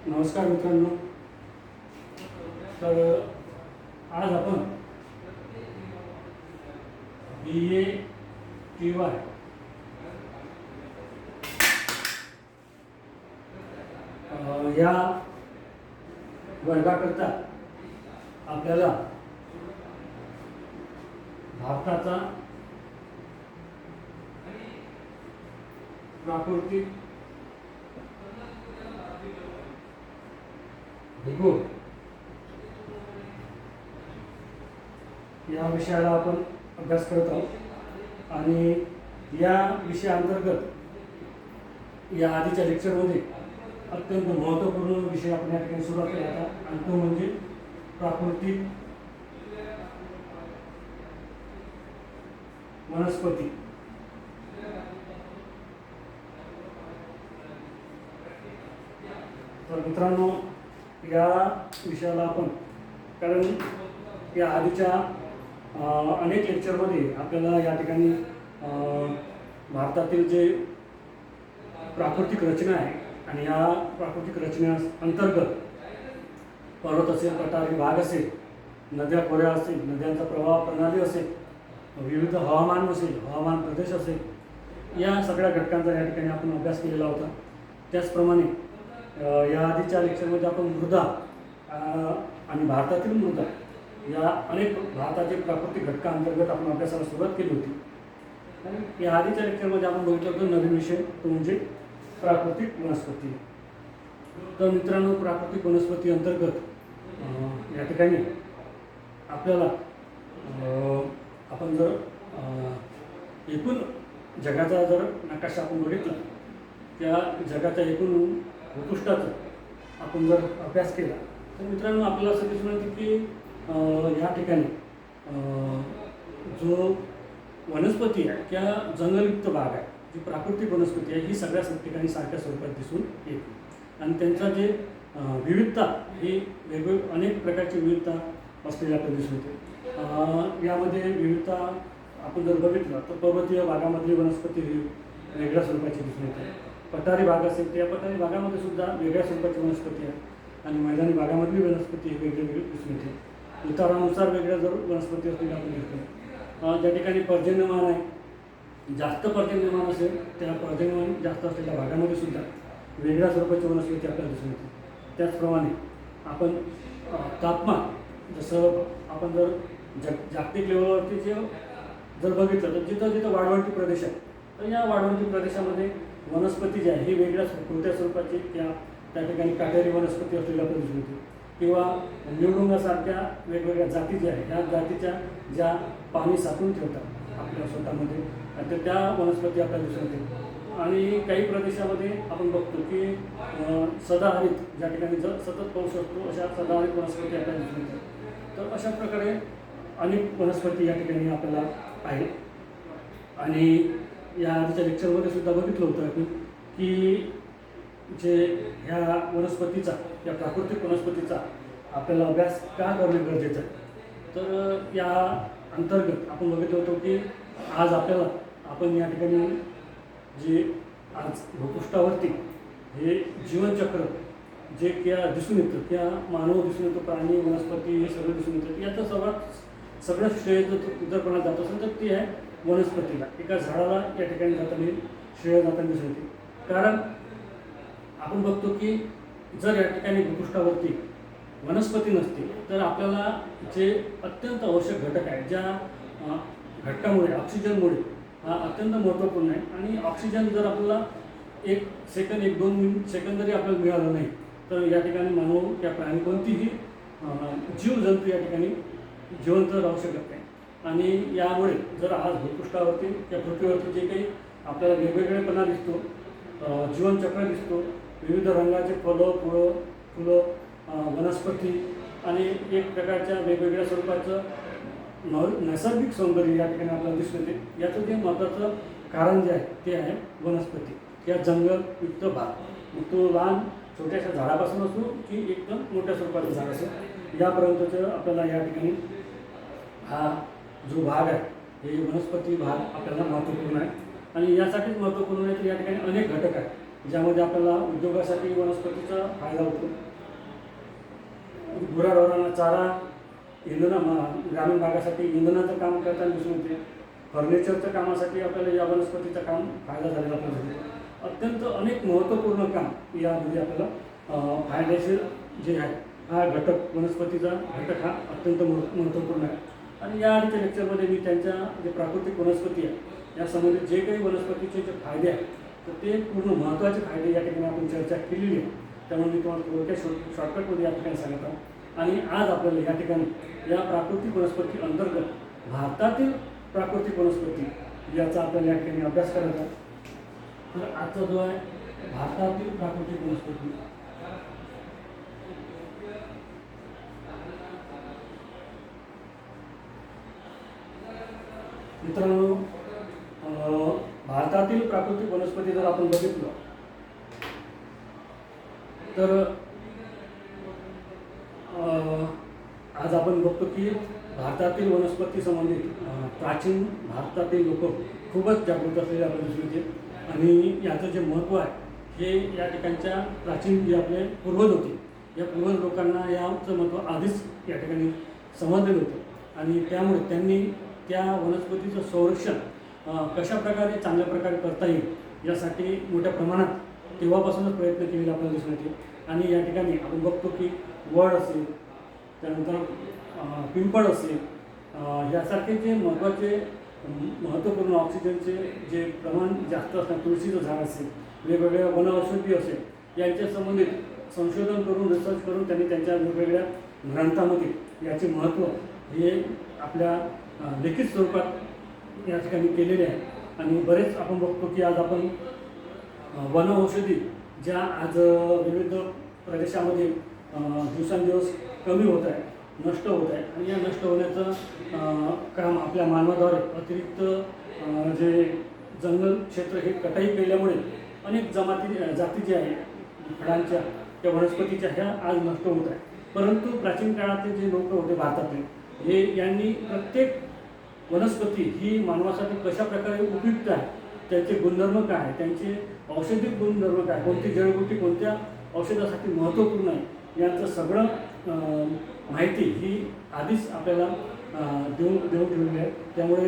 नमस्कार मित्रांनो. तर आज आपण BATY या वर्गाकरता आपल्याला भारताचा प्राकृतिक भूगोल या विषयाला आपण अभ्यास करत आहोत आणि या विषयाअंतर्गत या आधीच्या लेक्चरमध्ये अत्यंत महत्त्वपूर्ण विषय आपण या ठिकाणी सुरुवात केला होता आणि तो म्हणजे प्राकृतिक वनस्पती. तर मित्रांनो, या विषयाला आपण कारण या आधीच्या अनेक लेक्चरमध्ये आपल्याला या ठिकाणी भारतातील जे प्राकृतिक रचना आहे आणि या प्राकृतिक रचना अंतर्गत पर्वत असेल, पठारी भाग असेल, नद्या खोऱ्या असेल, नद्यांचा प्रवाह प्रणाली असेल, विविध हवामान असेल, हवामान प्रदेश असेल, या सगळ्या घटकांचा या ठिकाणी आपण अभ्यास केलेला होता. त्याचप्रमाणे या आधीच्या लेक्चरमध्ये आपण मृदा आणि भारतातील मृदा या अनेक भारतातील प्राकृतिक घटकांअंतर्गत आपण अभ्यासाला सुरुवात केली होती. आणि या आधीच्या लेक्चरमध्ये आपण बघितलं होतं नवीन विषय, तो म्हणजे प्राकृतिक वनस्पती. तर मित्रांनो, प्राकृतिक वनस्पती अंतर्गत या ठिकाणी आपल्याला आपण जर एकूण जगाचा जर नकाशा आपण बघितला, त्या जगाच्या एकूण भूपृष्ठाचा आपण जर अभ्यास केला तर मित्रांनो आपल्याला असं दिसून येतं की या ठिकाणी जो वनस्पती आहे किंवा जंगलयुक्त भाग आहे, जी प्राकृतिक वनस्पती आहे, ही सगळ्या ठिकाणी सारख्या स्वरूपात दिसून येते आणि त्यांचा जे विविधता ही वेगवेगळी अनेक प्रकारची विविधता असलेली आपल्याला दिसून येते. यामध्ये विविधता आपण जर बघितलं तर पर्वतीय भागामधली वनस्पती ही वेगळ्या स्वरूपाची दिसून येते. पठारी भाग असेल त्या पठारी भागामध्ये सुद्धा वेगळ्या स्वरूपाची वनस्पती आहे आणि मैदानी भागामधली वनस्पती ही वेगवेगळी दिसून येते. उतारानुसार वेगळ्या जर वनस्पती असतील आपण घेतो. ज्या ठिकाणी पर्जन्यमान आहे, जास्त पर्जन्यमान असेल त्या पर्जन्यमान जास्त असलेल्या भागामध्ये सुद्धा वेगळ्या स्वरूपाची वनस्पती आपल्याला दिसून येते. त्याचप्रमाणे आपण तापमान जसं आपण जर जागतिक लेवलवरती जे जर बघितलं तर जिथं जिथं वाळवंटी प्रदेश आहे तर या वाळवंटी प्रदेशामध्ये वनस्पती जी आहे ही वेगळ्या कोणत्या स्वरूपाची त्या ठिकाणी काटेरी वनस्पती असलेली आपल्याला दिसून येते किंवा निवडुंगासारख्या वेगवेगळ्या जाती ज्या आहेत ह्या जातीच्या ज्या पाणी साठवून ठेवतात आपल्या स्वतःमध्ये तर त्या वनस्पती आपल्याला दिसून येते. आणि काही प्रदेशामध्ये आपण बघतो की सदाहरित ज्या ठिकाणी सतत पाऊस असतो अशा सदाहरित वनस्पती आपल्याला दिसून येतात. तर अशा प्रकारे अनेक वनस्पती या ठिकाणी आपल्याला आहेत. आणि या आधीच्या लेक्चरमध्ये सुद्धा बघितलं होतं की जे ह्या वनस्पतीचा, या प्राकृतिक वनस्पतीचा आपल्याला अभ्यास का करणे गरजेचं आहे. तर या अंतर्गत आपण बघितलं होतं की आज आपल्याला आपण या ठिकाणी जे आज भूपृष्ठावरती हे जीवनचक्र जे दिसून येतं किंवा मानव दिसून येतो, प्राणी, वनस्पती हे सगळं दिसून येतं, याचं सगळं श्रेय जर कोणाला जात असेल तर ते आहे वनस्पतीला. एका झाडाला या ठिकाणी जाताना श्रेय जाताना दिसून येते. कारण आपण बघतो की जर या ठिकाणी भूपृष्ठावरती वनस्पती नसतील तर आपल्याला जे अत्यंत आवश्यक घटक आहे, ज्या घटकामुळे ऑक्सिजनमुळे हा अत्यंत महत्त्वपूर्ण आहे आणि ऑक्सिजन जर आपल्याला 1 सेकंद 1-2 सेकंद जरी आपल्याला मिळालं नाही तर या ठिकाणी मानव या प्राणी कोणतीही जीवजंतू या ठिकाणी जिवंत राहू शकत नाही. आणि यामुळे जर आज भूपृष्ठावरती त्या पृथ्वीवरती जे काही आपल्याला वेगवेगळेपणा दिसतो, जीवनचक्र दिसतो, विविध रंगाचे फुलं, वनस्पती आणि एक प्रकारच्या वेगवेगळ्या स्वरूपाचं नैसर्गिक सौंदर्य या ठिकाणी आपल्याला दिसून येते. याचं जे महत्त्वाचं कारण जे आहे ते आहे वनस्पती या जंगलयुक्त भाग. मग तो लहान छोट्याशा झाडापासून असो की एकदम मोठ्या स्वरूपाचं झाड असो, यापर्यंतचं आपल्याला या ठिकाणी हा जो भाग आहे हे वनस्पती भाग आपल्याला महत्त्वपूर्ण आहे. आणि यासाठीच महत्त्वपूर्ण आहे की या ठिकाणी अनेक घटक आहेत. ज्यामध्ये आपल्याला उद्योगासाठी वनस्पतीचा फायदा होतो. गुराढोरांना चारा, ग्रामीण भागासाठी इंधनाचं काम करताना दिसून येते. फर्निचरच्या कामासाठी आपल्याला या वनस्पतीचा काम फायदा झालेला आपल्याला अत्यंत अनेक महत्त्वपूर्ण काम यामध्ये आपल्याला फायदेशीर जे आहे हा घटक, वनस्पतीचा घटक हा अत्यंत महत्त्वपूर्ण आहे. आणि या आधीच्या लेक्चरमध्ये मी त्यांच्या जे प्राकृतिक वनस्पती आहे या संबंधित जे काही वनस्पतीचे जे फायदे आहेत तर ते पूर्ण महत्त्वाचे फायदे या ठिकाणी आपण चर्चा केलेली आहे. त्यामुळे मी तुम्हाला थोडक्या शॉर्टकटमध्ये या ठिकाणी सांगत आहे. आणि आज आपल्याला या ठिकाणी या प्राकृतिक वनस्पती अंतर्गत भारतातील प्राकृतिक वनस्पती याचा आपल्याला या ठिकाणी अभ्यास करायचा आहे. तर आजचा जो आहे भारतातील प्राकृतिक वनस्पती, मित्रांनो, भारतातील प्राकृतिक वनस्पती जर आपण बघितलं तर आज आपण बघतो की भारतातील वनस्पती संबंधित प्राचीन भारतातील लोक खूपच जागृत असलेले आपल्याला दिसून येते. आणि याचं जे महत्त्व आहे हे या ठिकाणच्या प्राचीन जे आपले पूर्वज होते या पूर्वज लोकांना याचं महत्त्व आधीच या ठिकाणी समजलेलं होतं. आणि त्यामुळे त्यांनी त्या वनस्पतीचं संरक्षण कशा प्रकारे चांगल्या प्रकारे करता येईल यासाठी मोठ्या प्रमाणात तेव्हापासूनच प्रयत्न केलेले आपल्याला दिसून येते. आणि या ठिकाणी आपण बघतो की वड असेल, त्यानंतर पिंपळ असेल, यासारखे जे महत्त्वपूर्ण ऑक्सिजनचे जे प्रमाण जास्त असतात, तुळशीचं झाड असेल, वेगवेगळ्या वनौषधी असेल, यांच्या संबंधित संशोधन करून, रिसर्च करून त्यांनी त्यांच्या वेगवेगळ्या ग्रंथामध्ये याचे महत्त्व हे आपल्या लिखित स्वरूपात या ठिकाणी केलेले आहे. आणि बरेच आपण बघतो की आज आपण वनौषधी ज्या आज विविध प्रदेशामध्ये दिवसेंदिवस कमी होत आहे, नष्ट होत आहे. आणि या नष्ट होण्याचं काम आपल्या मानवाद्वारे अतिरिक्त जे जंगल क्षेत्र हे कटाई केल्यामुळे अनेक जाती ज्या आहेत फळांच्या त्या वनस्पतीच्या ह्या आज नष्ट होत आहे. परंतु प्राचीन काळातले जे लोक होते भारतातले हे यांनी प्रत्येक वनस्पती ही मानवासाठी कशा प्रकारे उपयुक्त आहे, त्यांचे गुणधर्म काय आहे, त्यांचे औषधिक गुणधर्म काय, कोणती जडीबुटी कोणत्या औषधासाठी महत्त्वपूर्ण आहे, यांचं सगळं माहिती ही आधीच आपल्याला देऊन ठेवलेली आहे. त्यामुळे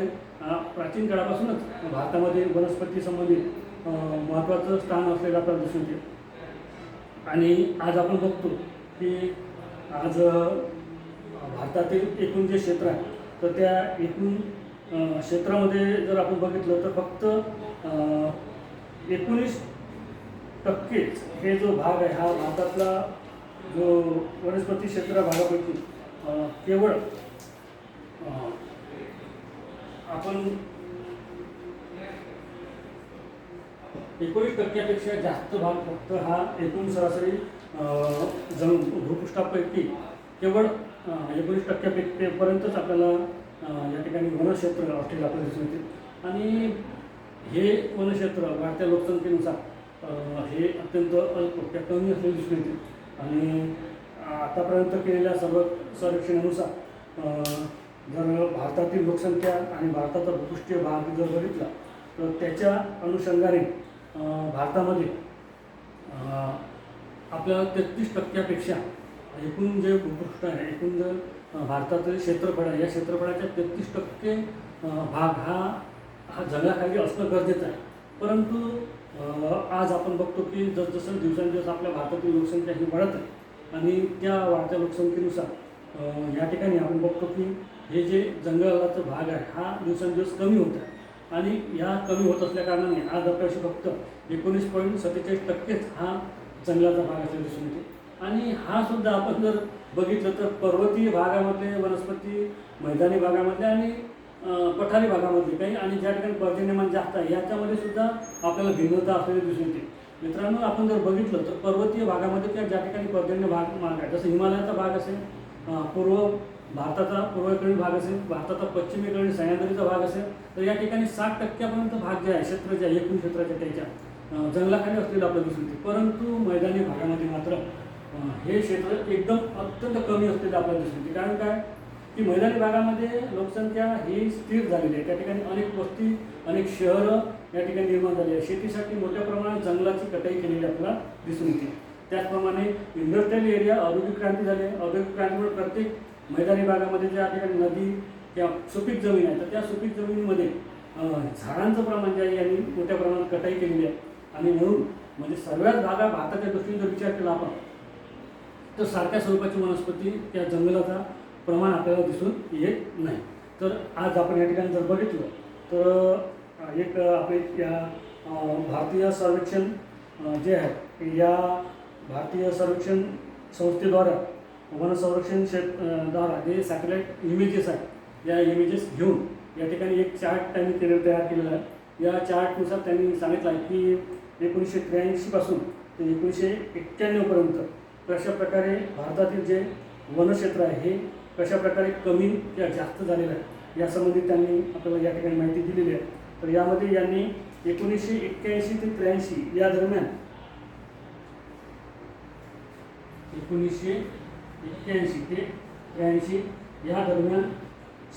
प्राचीन काळापासूनच भारतामध्ये वनस्पती संबंधित महत्त्वाचं स्थान असलेलं आपल्याला दिसून येते. आणि आज आपण बघतो की आज भारतातील एकूण जे क्षेत्र आहे तर त्या एकूण क्षेत्रामध्ये जर आपण बघितलं तर फक्त 19% हे जो भाग आहे हा भारतातला जो वनस्पती क्षेत्र भागापैकी केवळ आपण 19% जास्त भाग फक्त हा एकूण सरासरी भूपृष्ठापैकी केवळ 19% पर्यंतच आपल्याला या ठिकाणी वनक्षेत्र असलेलं आपल्याला दिसून येते. आणि हे वनक्षेत्र वाढत्या लोकसंख्येनुसार हे अत्यंत अल्प कमी असलेले दिसून येते. आणि आतापर्यंत केलेल्या सर्व सर्वेक्षणानुसार जर भारतातील लोकसंख्या आणि भारताचा भूपृष्ठीय भाग जर बघितला तर त्याच्या अनुषंगाने भारतामध्ये आपल्याला 33% एकूण जे भूपृष्ठ आहे, एकूण जर भारताचं क्षेत्रफळ आहे या क्षेत्रफळाच्या 33% भाग हा जंगलाखाली असणं गरजेचं आहे. परंतु आज आपण बघतो की जसजसं दिवसेंदिवस आपल्या भारतातील लोकसंख्या ही वाढत आहे आणि त्या वाढत्या लोकसंख्येनुसार या ठिकाणी आपण बघतो की हे जे जंगलाचा भाग आहे हा दिवसेंदिवस कमी होत आहे. आणि या कमी होत असल्याकारणाने आज आपल्याशी फक्त 19.47% हा जंगलाचा भाग असल्याचे दिसून येते. आणि हा सुद्धा आपण जर बघितलं तर पर्वतीय भागामध्ये वनस्पती, मैदानी भागामध्ये आणि पठारी भागामध्ये काही आणि ज्या ठिकाणी पर्जन्यमान जास्त आहे याच्यामध्ये सुद्धा आपल्याला भिन्नता असलेली दिसून येते. मित्रांनो, आपण जर बघितलं तर पर्वतीय भागामध्ये किंवा ज्या ठिकाणी पर्जन्य भाग आहे जसं हिमालयाचा भाग असेल, भारताचा पूर्वेकडील भाग असेल, भारताचा पश्चिमेकडील सह्याद्रीचा भाग असेल तर या ठिकाणी 60% भाग जे आहे क्षेत्र जे आहे एकूण क्षेत्राच्या त्याच्या जंगलाखाली असलेलं आपल्याला दिसून येते. परंतु मैदानी भागामध्ये मात्र हे क्षेत्र एकदम अत्यंत कमी असलेलं आपल्याला दिसून येते. कारण काय की मैदानी भागामध्ये लोकसंख्या ही स्थिर झालेली आहे. त्या ठिकाणी अनेक वस्ती, अनेक शहरं या ठिकाणी निर्माण झाली आहे. शेतीसाठी मोठ्या प्रमाणात जंगलाची कटाई केलेली आपल्याला दिसून येते. त्याचप्रमाणे इंडस्ट्रियल एरिया, औद्योगिक क्रांती झाली आहे. औद्योगिक क्रांतीमुळे प्रत्येक मैदानी भागामध्ये ज्या ठिकाणी नदी किंवा सुपीक जमीन आहे, तर त्या सुपीक जमिनीमध्ये झाडांचं प्रमाण जे आहे यांनी मोठ्या प्रमाणात कटाई केलेली आहे. आणि म्हणून म्हणजे सर्वच भागा भारताच्या दृष्टीने जर विचार केला आपण, तर सारख्या स्वरूपाची वनस्पती त्या जंगलाचा प्रमाण आपल्याला दिसून येत नाही. तर आज आपण या ठिकाणी जर बघितलं तर एक आपले या भारतीय सर्वेक्षण जे आहे, या भारतीय सर्वेक्षण संस्थेद्वारा वन संरक्षण द्वारा जे सॅटेलाईट इमेजेस आहेत, या इमेजेस घेऊन या ठिकाणी एक चार्ट त्यांनी तयार केलेला आहे. या चार्टनुसार त्यांनी सांगितलं आहे की 1983 पासून ते 1991 पर्यंत कशाप्रकारे भारतातील जे वनक्षेत्र आहे हे कशाप्रकारे कमी किंवा जास्त झालेलं आहे यासंबंधी त्यांनी आपल्याला या ठिकाणी माहिती दिलेली आहे. तर यामध्ये यांनी 1981 ते 83 या दरम्यान 1981 ते 83 या दरम्यान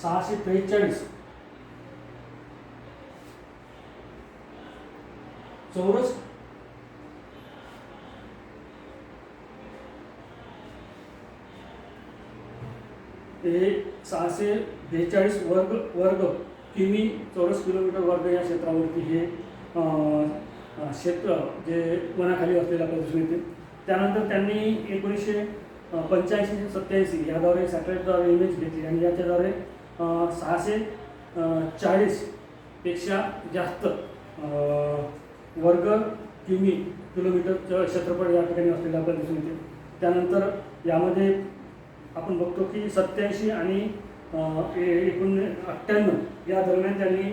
643 चौरस ते 642 वर्ग किमी चौरस किलोमीटर वर्ग या क्षेत्रावरती हे क्षेत्र जे वनाखाली असलेलं आपल्याला दिसून येते. त्यानंतर त्यांनी 1985 ते 87 याद्वारे सॅटेलाईटद्वारे इमेज घेतली आणि याच्याद्वारे 640 पेक्षा जास्त वर्ग किलोमीटरचं क्षेत्रफळ या ठिकाणी असलेलं आपल्याला दिसून येते. त्यानंतर यामध्ये आपण बघतो की 87 आणि 1998 या दरम्यान त्यांनी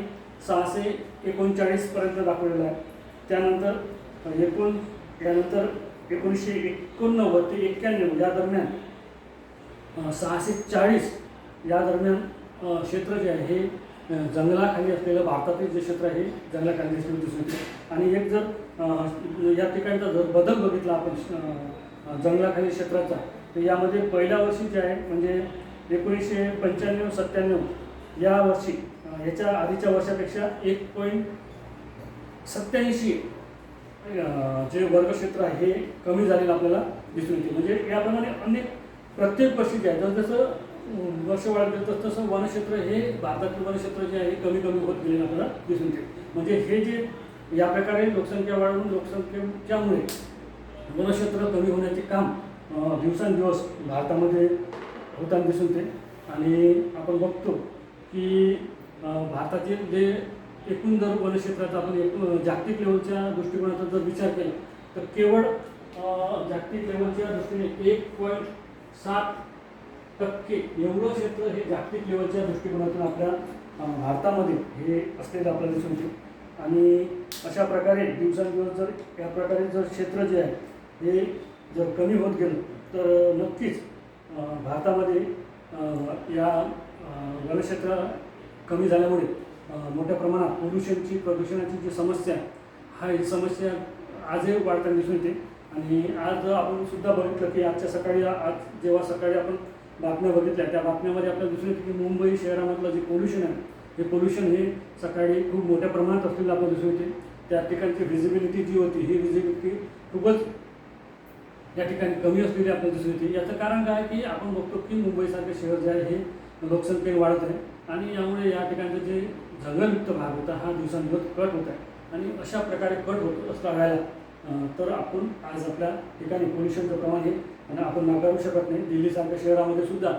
639 पर्यंत दाखवलेलं आहे. त्यानंतर 1989 ते 91 या दरम्यान 640 या दरम्यान क्षेत्र जे आहे हे जंगलाखाली असलेलं भारतातील जे क्षेत्र आहे जंगलाखाली असलेलं दिसून येते. आणि एक जर या ठिकाणचा जर बदल बघितला आपण जंगलाखाली क्षेत्राचा, तर यामध्ये पहिल्या वर्षी जे आहे म्हणजे 1995-97 या वर्षी याच्या आधीच्या वर्षापेक्षा 1.87 जे वर्गक्षेत्र आहे हे कमी झालेलं आपल्याला दिसून येते. म्हणजे याप्रमाणे अनेक प्रत्येक वर्षी जे आहे जसजसं वर्ष वाढत गेलं तसतसं वनक्षेत्र हे भारतातील वनक्षेत्र जे आहे कमी होत गेलेलं आपल्याला दिसून येते. म्हणजे हे जे या प्रकारे लोकसंख्या वाढवून लोकसंख्येच्यामुळे वनक्षेत्र कमी होण्याचे काम दिवसेंदिवस भारतामध्ये होताना दिसून येते. आणि आपण बघतो की भारतातील जे एकूण जर वनक्षेत्राचा आपण जागतिक लेवलच्या दृष्टिकोनाचा जर विचार केला तर केवळ जागतिक लेवलच्या दृष्टीने 1.7% एवढं क्षेत्र हे जागतिक लेवलच्या दृष्टिकोनातून आपल्या भारतामध्ये हे असलेलं आपल्याला दिसून येते. आणि अशा प्रकारे दिवसेंदिवस जर या प्रकारे जर क्षेत्र जे आहे हे जर कमी होत गेलं तर नक्कीच भारतामध्ये या वनक्षेत्र कमी झाल्यामुळे मोठ्या प्रमाणात प्रदूषणाची जी समस्या हा ही समस्या आजही वाढताना दिसून येते. आणि आज आपण सुद्धा बघितलं की आज जेव्हा सकाळी आपण बातम्या बघितल्या त्या बातम्यामध्ये आपल्याला दिसून येते की मुंबई शहरामधलं जे पोल्युशन आहे हे पोल्युशन हे सकाळी खूप मोठ्या प्रमाणात असलेलं आपल्याला दिसून येते. त्या ठिकाणची व्हिजिबिलिटी जी होती ही व्हिजिबिलिटी खूपच या ठिकाणी कमी असलेली आपल्याला दिसून येते. याचं कारण काय की आपण बघतो की मुंबईसारखे शहर जे आहे हे लोकसंख्येने वाढत आहे आणि यामुळे या ठिकाणचं जे जंगलयुक्त भाग होता हा दिवसांदिवस कट होत आहे. आणि अशा प्रकारे कट होत असल्याला तर आपण आज आपल्या ठिकाणी पोल्युशनचं प्रमाण हे आणि आपण नाकारू शकत नाही. दिल्लीसारख्या शहरामध्ये सुद्धा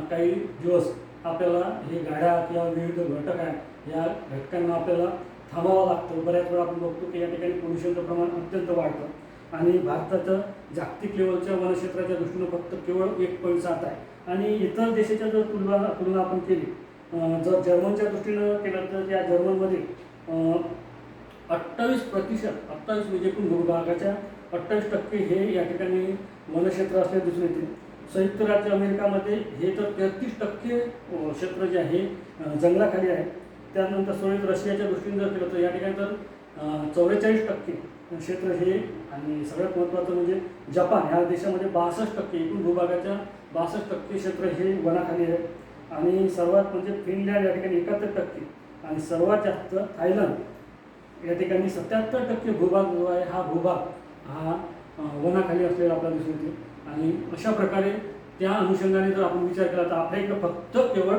काही दिवस आपल्याला हे गाड्या किंवा विविध घटक आहे या घटकांना आपल्याला थांबावं लागतं. बऱ्याच वेळा आपण बघतो की या ठिकाणी पोल्युशनचं प्रमाण अत्यंत वाढतं. आणि भारताचं जागतिक लेवलच्या वनक्षेत्राच्या दृष्टीनं फक्त केवळ 1.7 आहे. आणि इतर देशाच्या जर तुलना आपण केली जर जर्मनच्या दृष्टीनं केलं तर त्या जर्मनमध्ये 28% म्हणजे एकूण भूभागाच्या 28% हे या ठिकाणी वनक्षेत्र असल्याचे दिसून येते. संयुक्त राज्य अमेरिकामध्ये हे तर 33% क्षेत्र जे आहे जंगलाखाली आहे. त्यानंतर सोवियत रशियाच्या दृष्टीने जर केलं तर या ठिकाणी तर 44% क्षेत्र हे आणि सगळ्यात महत्त्वाचं म्हणजे जपान ह्या देशामध्ये 62% एकूण भूभागाच्या 62% क्षेत्र हे वनाखाली आहे. आणि सर्वात म्हणजे फिनलँड या ठिकाणी 71% आणि सर्वात जास्त थायलंड या ठिकाणी 77% भूभाग जो आहे हा भूभाग हा वनाखाली असलेला आपल्याला दिसून येतो. आणि अशा प्रकारे त्या अनुषंगाने जर आपण विचार केला तर आपल्या इकडं फक्त केवळ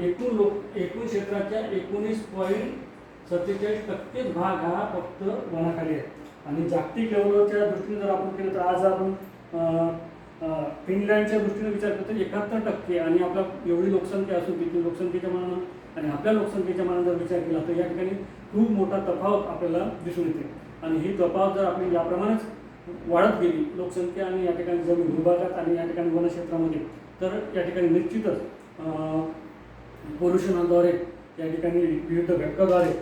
एकूण क्षेत्राच्या 19.47% भाग हा फक्त वनाखाली आहे. आणि जागतिक लेवलच्या दृष्टीने जर आपण केलं तर आज आपण फिनलँडच्या दृष्टीने विचार करतो 71% आणि आपला एवढी लोकसंख्या असून तिथली लोकसंख्येच्या मानानं आणि आपल्या लोकसंख्येच्या मानानं जर विचार केला तर या ठिकाणी खूप मोठा तफावत आपल्याला दिसून येते. आणि ही तफावत जर आपली याप्रमाणेच वाढत गेली लोकसंख्या आणि या ठिकाणी जमीन भूभागात आणि या ठिकाणी वनक्षेत्रामध्ये तर या ठिकाणी निश्चितच पोल्युशनद्वारे या ठिकाणी विविध घटकाद्वारे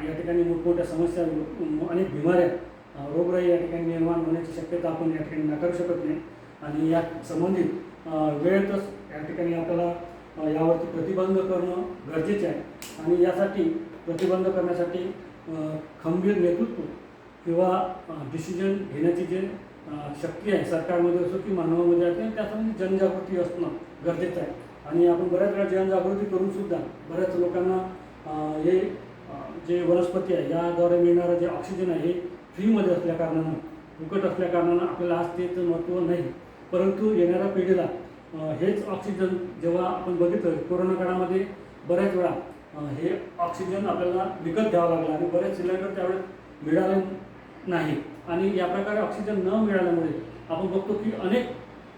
या ठिकाणी मोठमोठ्या समस्या अनेक बिमाऱ्या रोगराई या ठिकाणी निर्माण होण्याची शक्यता आपण या ठिकाणी नाकारू शकत नाही. आणि या संबंधित वेळेतच या ठिकाणी आपल्याला यावरती प्रतिबंध करणं गरजेचे आहे. आणि यासाठी प्रतिबंध करण्यासाठी खंबीर नेतृत्व किंवा डिसिजन घेण्याची जे शक्ती आहे सरकारमध्ये असो की मानवामध्ये आहे त्यासाठी जनजागृती असणं गरजेचं आहे. आणि आपण बऱ्याच वेळा जनजागृती करूनसुद्धा बऱ्याच लोकांना हे जे वनस्पती आहे याद्वारे मिळणारं जे ऑक्सिजन आहे हे फ्रीमध्ये असल्याकारणानं फुकट असल्याकारणानं आपल्याला आज त्याचं महत्त्व नाही. परंतु येणाऱ्या पिढीला हेच ऑक्सिजन जेव्हा आपण बघितलं कोरोना काळामध्ये बऱ्याच वेळा हे ऑक्सिजन आपल्याला विकत घ्यावं लागलं आणि बरेच सिलेंडर त्यावेळेस मिळाले नाही. आणि या प्रकारे ऑक्सिजन न मिळाल्यामुळे आपण बघतो की अनेक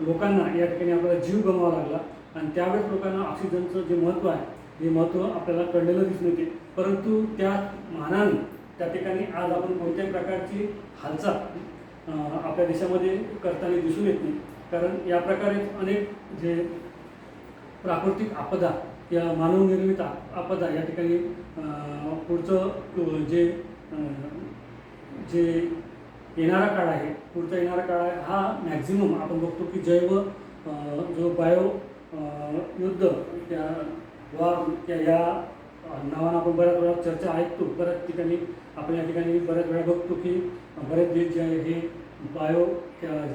लोकांना या ठिकाणी आपल्याला जीव गमवावा लागला. आणि त्यावेळेस लोकांना ऑक्सिजनचं जे महत्त्व आहे हे महत्त्व आपल्याला कळलेलं दिसून येते. परंतु त्या मानाने त्या ठिकाणी आज आपण कोणत्याही प्रकारची हालचाल आपल्या देशामध्ये करताना दिसून येत नाही. कारण या प्रकारे अनेक जे प्राकृतिक आपदा किंवा मानवनिर्मित आपदा या ठिकाणी पुढचं जे येणारा काळ आहे पुढचा येणारा काळ आहे हा मॅक्झिमम आपण बघतो की जैव जो बायो युद्ध त्या वॉर या नावानं आपण बऱ्याच वेळा चर्चा ऐकतो. बऱ्याच ठिकाणी आपण या ठिकाणी बऱ्याच वेळा बघतो की बरेच देश जे आहे हे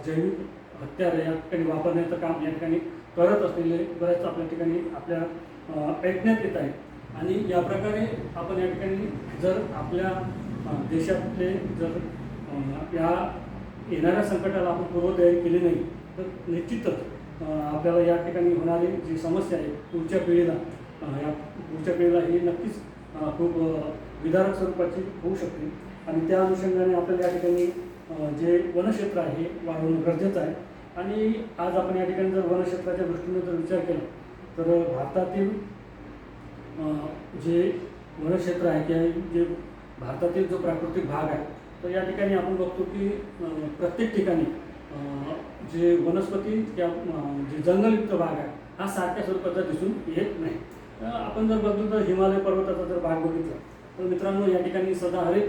जैविक हत्यार या ठिकाणी वापरण्याचं काम या ठिकाणी करत असलेले बऱ्याच आपल्या ठिकाणी आपल्या ऐकण्यात येत आहे. आणि या प्रकारे आपण या ठिकाणी जर आपल्या देशातले जर या येणाऱ्या संकटाला आपण पूर्वतयारी केली नाही तर निश्चितच आपल्याला या ठिकाणी होणारी जी समस्या आहे पुढच्या पिढीला ही नक्कीच खूप विदारक स्वरूपाची होऊ शकते. आणि त्या अनुषंगाने आपल्याला या ठिकाणी जे वनक्षेत्र आहे हे वाढवणं गरजेचं आहे. आणि आज आपण या ठिकाणी जर वनक्षेत्राच्या दृष्टीने जर विचार केला तर भारतातील जे वनक्षेत्र आहे किंवा जे भारतातील जो प्राकृतिक भाग आहे तर या ठिकाणी आपण बघतो की प्रत्येक ठिकाणी जे वनस्पती किंवा जे जंगलयुक्त भाग आहे हा सारख्या स्वरूपाचा दिसून येत नाही. आपण जर बघितलं तर हिमालय पर्वताचा जर भाग बघितला तर मित्रांनो या ठिकाणी सदाहरित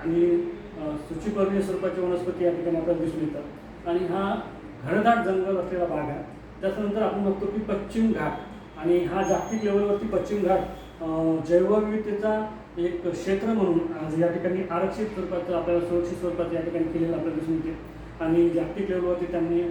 आणि सूचीपर्णीय स्वरूपाचे वनस्पती या ठिकाणी आपल्याला दिसून येतात. आणि हा घनदाट जंगल असलेला भाग आहे. त्याच्यानंतर आपण बघतो की पश्चिम घाट आणि हा जागतिक लेवलवरती पश्चिम घाट जैवविविधतेचा एक क्षेत्र म्हणून आज या ठिकाणी आरक्षित स्वरूपाचं आपल्याला सुरक्षित स्वरूपाचं या ठिकाणी केलेलं आपल्याला दिसून येते. आणि जागतिक लेवलवरती त्यांनी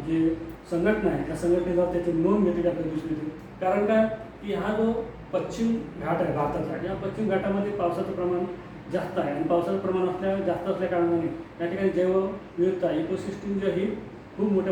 जे संघटना आहे त्या संघटनेवर त्याची नोंद घेतली आपल्याला दिसून येते. कारण काय की हा जो पश्चिम घाट आहे भारताचा या पश्चिम घाटामध्ये पावसाचं प्रमाण जास्त आहे. आणि पावसाचं प्रमाण जास्त असल्या कारणाने या ठिकाणी जैवविविधता इकोसिस्टीम जी ही खूप मोठ्या